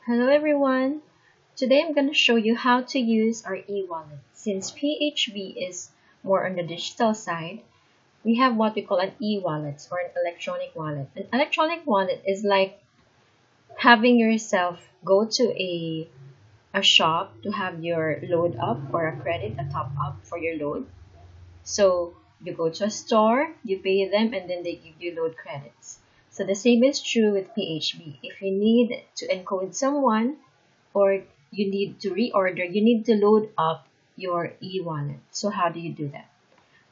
Hello everyone! Today I'm going to show you how to use our e-wallet. Since PHB is more on the digital side, we have what we call an e-wallet or an electronic wallet. An electronic wallet is like having yourself go to a shop to have your load up or a credit, a top up for your load. So you go to a store, you pay them, and then they give you load credits. So the same is true with PHB. If you need to encode someone, or you need to reorder, you need to load up your e-wallet. So how do you do that?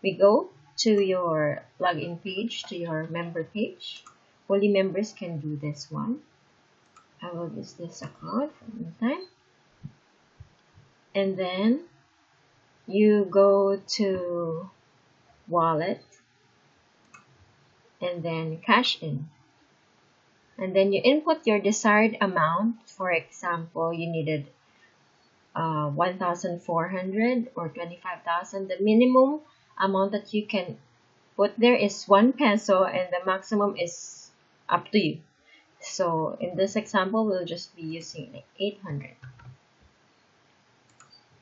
We go to your login page, to your member page. Only members can do this one. I will use this account for the meantime. And then you go to wallet and then cash in. And then you input your desired amount. For example, you needed 1,400 or 25,000. The minimum amount that you can put there is 1 peso and the maximum is up to you. So in this example, we'll just be using like 800.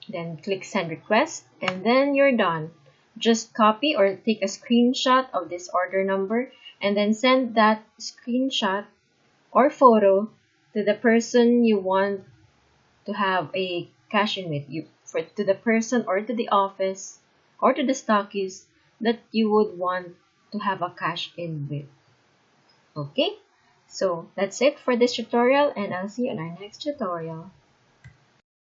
Then click send request and then you're done. Just copy or take a screenshot of this order number and then send that screenshot or photo to the person you want to have a cash in with you, to the person or to the office or to the stockist that you would want to have a cash in with. Okay, so that's it for this tutorial and I'll see you in our next tutorial.